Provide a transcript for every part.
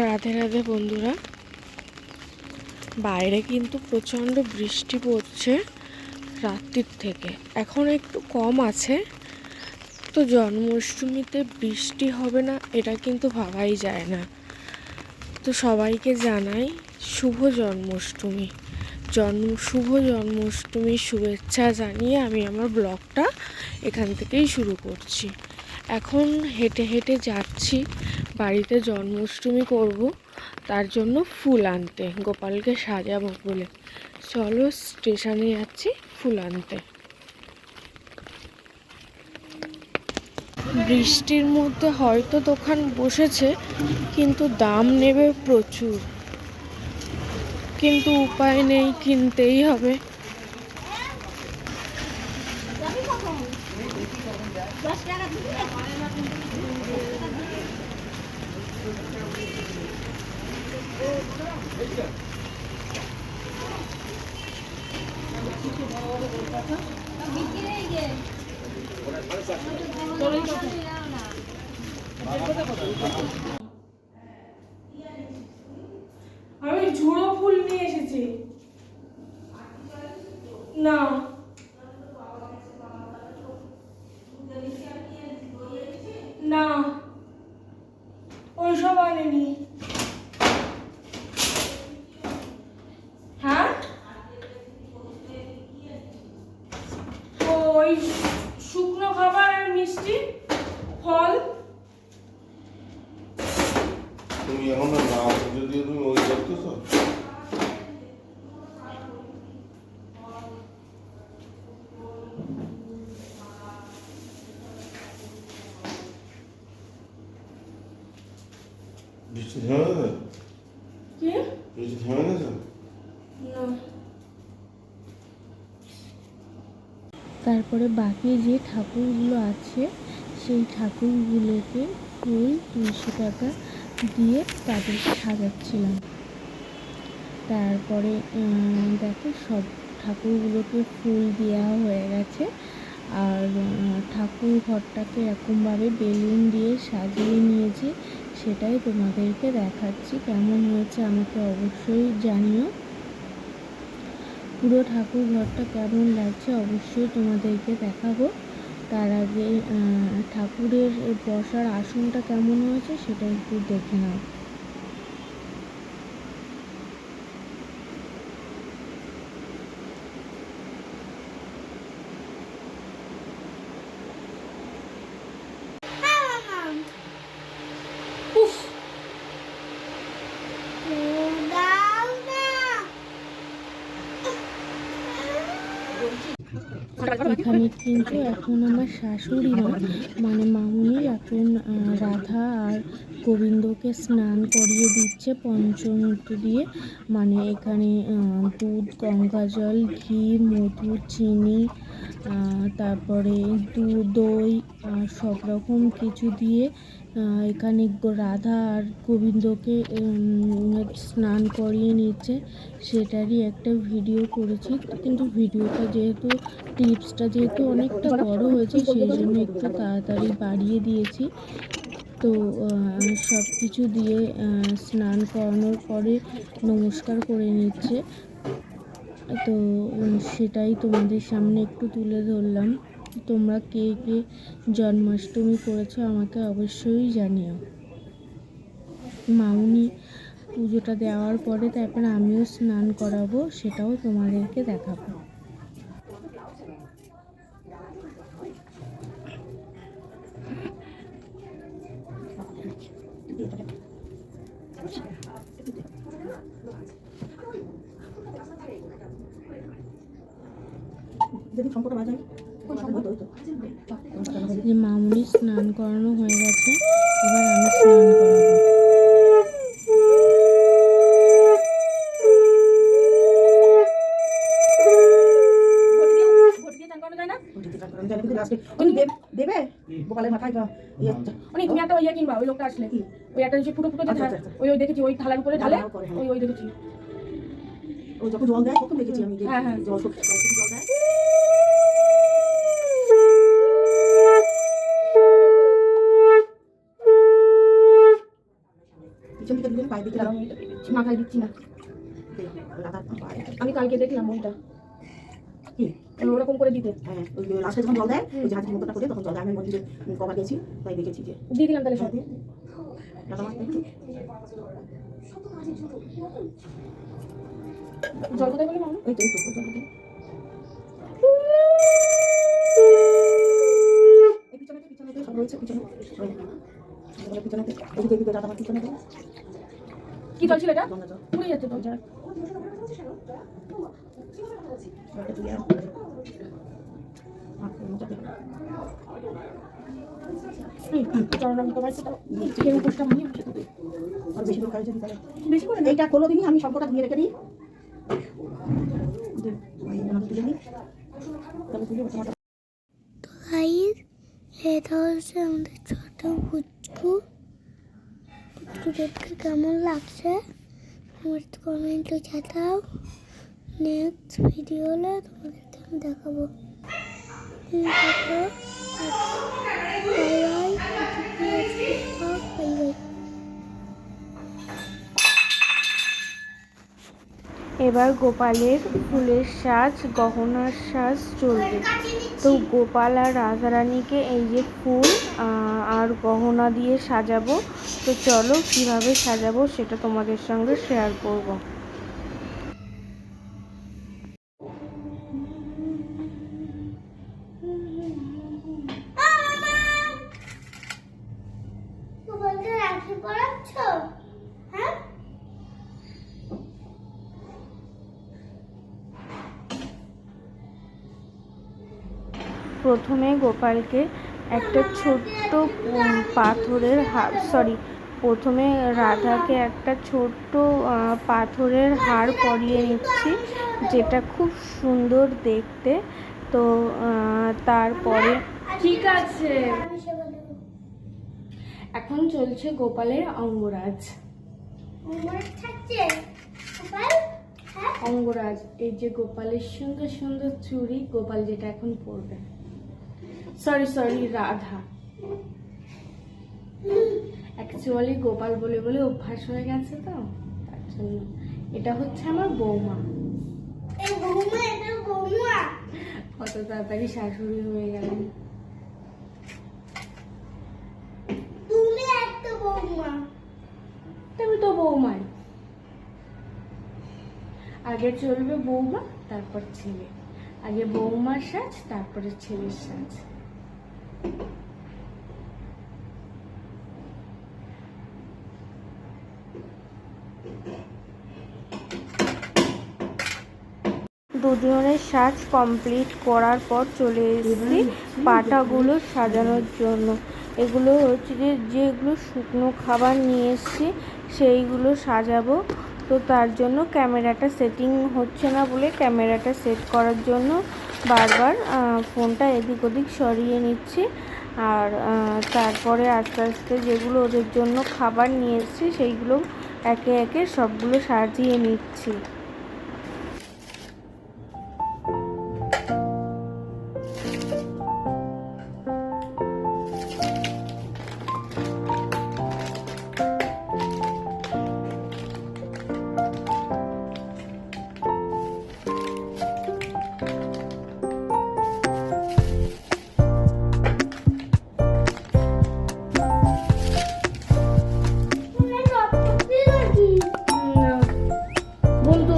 রাধে রাধে বন্ধুরা, বাইরে কিন্তু প্রচণ্ড বৃষ্টি পড়ছে রাত্রির থেকে। এখন একটু কম আছে, তো জন্মাষ্টমীতে বৃষ্টি হবে না এটা কিন্তু ভাবাই যায় না। তো সবাইকে জানাই শুভ জন্মাষ্টমী। শুভ জন্মাষ্টমীর শুভেচ্ছা জানিয়ে আমি আমার ব্লগটা এখান থেকেই শুরু করছি। এখন হেঁটে হেঁটে যাচ্ছি বাড়িতে জন্মাষ্টমী করব, তার জন্য ফুল আনতে, গোপালকে সাজাবো বলে। চলো স্টেশনে যাচ্ছি ফুল আনতে। বৃষ্টির মধ্যে হয়তো দোকান বসেছে, কিন্তু দাম নেবে প্রচুর, কিন্তু উপায় নেই, কিনতেই হবে। আমি ঝুড়ো ফুল নিয়ে এসেছি। না, না, ওইসব আনেনি। হ্যাঁ, ওই শুকনো খাবার আর মিষ্টি ফল। তুমি এখন না যদি তুমি ওই করতেছো বৃষ্টি থেমে গেছে? কি? বৃষ্টি থেমে গেছে? না। তারপরে বাকি যে ঠাকুরগুলো আছে সেই ঠাকুরগুলোকে ফুল, তুলসী পাতা দিয়ে তাদেরকে সাজাচ্ছিলাম। তারপরে দেখো সব ঠাকুরগুলোকে ফুল দেওয়া হয়ে গেছে। আর ঠাকুর ঘরটাকে এরকমভাবে বেলুন দিয়ে সাজিয়ে নিয়েছি, সেটাই তোমাদেরকে দেখাচ্ছি। কেমন হয়েছে আমাকে অবশ্যই জানিও। পুরো ঠাকুর ঘরটা কেমন লাগছে অবশ্যই তোমাদেরকে দেখাবো। তার আগে ঠাকুরের বসার আসনটা কেমন হয়েছে সেটা একটু দেখে নাও। এখানে কিন্তু এখন আমার শাশুড়ি মা মানে মামুনি এখন রাধা আর গোবিন্দকে স্নান করিয়ে দিচ্ছে পঞ্চমূর্তি দিয়ে। মানে এখানে দুধ, গঙ্গা জল, ঘি, মধু, চিনি, তারপরে দই সব রকম কিছু দিয়ে এখানে রাধা আর গোবিন্দকে স্নান করিয়ে নিচ্ছে। সেটারই একটা ভিডিও করেছি, কিন্তু ভিডিওটা যেহেতু টিপসটা যেহেতু অনেকটা বড় হয়েছে সেই জন্য একটু তাড়াতাড়ি বাড়িয়ে দিয়েছি। তো সব কিছু দিয়ে স্নান করানোর পরে নমস্কার করে নিচ্ছে। তো সেটাই তোমাদের সামনে একটু তুলে ধরলাম। তোমরা কে কে জন্মাষ্টমী করেছো আমাকে অবশ্যই জানিও। মামুনি পুজোটা দেওয়ার পরে তারপর আমিও স্নান করাবো, সেটাও তোমাদেরকে দেখাবো। যে মামুনি স্নান করানো হয়ে গেছে, এবার আমি স্নান করাবো। তুমি একটা ইয়ে কিনবা, ওই লোকটা আসলে ওই একটা ফুটো ফুটো ওই দেখেছি, ওই থালার উপরে ঢালে, ওই দেখেছি। ওই যখন জল দেয় তখন দেখেছি আমি। হ্যাঁ হ্যাঁ, জল দেয়। পিছন দিকে দিলে পায়ে দিকে লাগানো মাথায় দিচ্ছি না। রাধার পায়ে আমি কালকে দেখলাম ওইটা কি ওরকম করে দিতে। হ্যাঁ ওই লাস্টে যখন জল দেয় ওই জাহাজের মতোটা করে তখন জল দেয়। আমি মন্দিরে কবার গেছি তাই দেখেছি যে দিয়ে দিলাম তাহলে সব। রাধা মাছ একটু জল কোথায় বলে মামা? এই তো জল দিতে এই পিছনে সব রয়েছে পিছনে পিছনেতে এদিকে এদিকে রাধা মাছ পিছনেতে কি জল ছিল এটা? গঙ্গা জল পুড়ে যাচ্ছে তো। জলটা তুলে চরণ আমি তোমার কেউ উপোসটা মনে আর বেশি করে খাই যদি তাহলে বেশি করে এইটা খোলো দিনই আমি সবকটা দিয়ে রেখে দিই তুলে নিই তাহলে তুলে তোমার গাইস এটা হচ্ছে আমাদের ছোট পুচকু। পুচকুদেরকে কেমন লাগছে আমার কমেন্টে জানাও। নেক্সট ভিডিও হলে তোমাদেরকে আমি দেখাবো। Bye bye bye bye. এবার গোপালের ফুলের সাজ, গহনার সাজ চলবে। তো গোপাল আর রাধারানীকে এই যে ফুল আর গহনা দিয়ে সাজাবো। তো চলো কিভাবে সাজাবো সেটা তোমাদের সঙ্গে শেয়ার করব। বলতে রাখি পড়াচ্ছ? হ্যাঁ প্রথমে গোপালকে একটা ছোট্ট পাথরের প্রথমে রাধাকে একটা ছোট্ট পাথরের হার পরিয়ে নিচ্ছি, যেটা খুব সুন্দর দেখতে। তো তারপরে ঠিক আছে, আমি সেবা দেবো। এখন চলছে গোপালের অঙ্গরাজ। আমার থাকছে গোপাল। হ্যাঁ অঙ্গরাজ, এই যে গোপালের সুন্দর সুন্দর চুড়ি, গোপাল যেটা এখন পরবে। সরি রাধা। অ্যাকচুয়ালি গোপাল বলে বলে অভ্যাস হয়ে গেছে, তো তার জন্য। এটা হচ্ছে আমার বৌমা। এই বৌমা, এটা বৌমা। কত তাড়াতাড়ি শাশুড়ি হয়ে গেলেন। তুমি একটা বৌমা। তুমি তো বৌমাই। আগে চলবে বৌমা, তারপর ছেলে। আগে বৌমার সাজ, তারপরে ছেলের সাজ। দুজনের সাজ কমপ্লিট করার পর চলে এসেছি পাটাগুলো সাজানোর জন্য। এগুলো হচ্ছে যেগুলো শুকনো খাবার নিয়ে এসেছি সেইগুলো সাজাবো। তো তার জন্য ক্যামেরাটা সেটিং হচ্ছে না বলে ক্যামেরাটা সেট করার জন্য বারবার ফোনটা এদিক ওদিক সরিয়ে নিচ্ছি। আর তারপরে আস্তে আস্তে যেগুলো ওদের জন্য খাবার নিয়ে এসেছি সেইগুলো একে একে সবগুলো সাজিয়ে নিচ্ছি। তুমি রক্ত দিলো কি? বন্ধু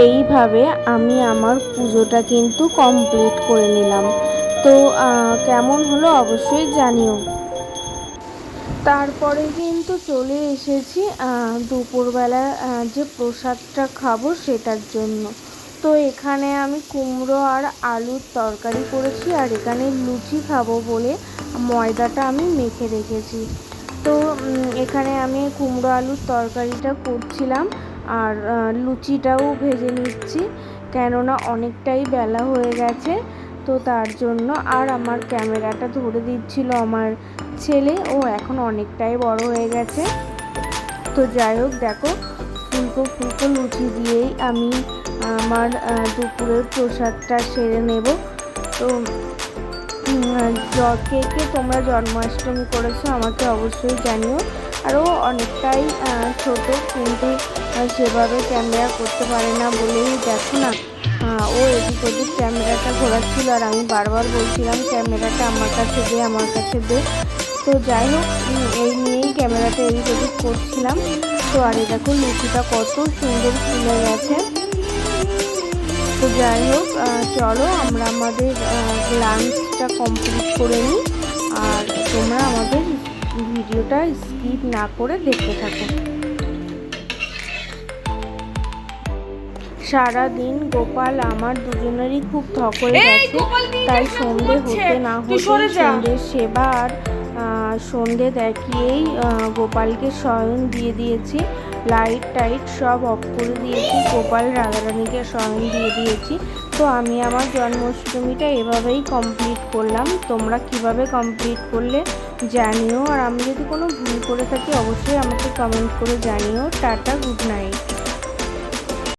এইভাবে আমি আমার পুজোটা কিন্তু কমপ্লিট করে নিলাম। তো কেমন হলো অবশ্যই জানিও। তারপরে কিন্তু চলে এসেছি দুপুরবেলা যে প্রসাদটা খাবো সেটার জন্য। তো এখানে আমি কুমড়ো আর আলুর তরকারি করেছি, আর এখানে লুচি খাবো বলে ময়দাটা আমি মেখে রেখেছি। তো এখানে আমি কুমড়ো আলুর তরকারিটা করছিলাম, আর লুচিটাও ভেজে নিচ্ছি, কেননা অনেকটাই বেলা হয়ে গেছে। তো তার জন্য আর আমার ক্যামেরাটা ধরে দিচ্ছিল আমার ছেলে, ও এখন অনেকটাই বড় হয়ে গেছে। তো যাই হোক, দেখো ফুলকো ফুলকো লুচি দিয়েই আমি আমার দুপুরের প্রসাদটা সেরে নেব। তো কে কে তোমরা জন্মাষ্টমী করেছো আমাকে অবশ্যই জানিও। আরও অনেকটাই ছোট, কিন্তু সেভাবে ক্যামেরা করতে পারে না বলেই দেখো না, ও এদিক ওদিক ক্যামেরাটা ঘোরাচ্ছিল, আর আমি বারবার বলছিলাম ক্যামেরাটা আমার কাছে দে, আমার কাছে দে। তো যাই হোক, এই নিয়েই ক্যামেরাটা এদিক ওদিক করছিলাম। তো আর এই দেখো লুচিটা কত সুন্দর ফুলে গেছে। তো যাই হোক, চলো আমরা আমাদের লাঞ্চটা কমপ্লিট করে নিই, আর তোমরা আমাদের ভিডিওটা স্কিপ না করে দেখতে থাকো। সারাদিন গোপাল আমার দুজনেরই খুব থক হয়ে গেছে, তাই সন্ধে হতে না হতে সন্ধ্যের সেবা আর সন্ধে দেখিয়েই গোপালকে শয়ন দিয়ে দিয়েছি। লাইট টাইট সব অফ করে দিয়েছি, গোপাল রাধারানীকে শয়ন দিয়ে দিয়েছি। তো আমি আমার জন্মাষ্টমীটা এভাবেই কমপ্লিট করলাম। তোমরা কিভাবে কমপ্লিট করলে জানিও, আর আমি যদি কোনো ভুল করে থাকি অবশ্যই আমাকে কমেন্ট করে জানিও। Tata, good night.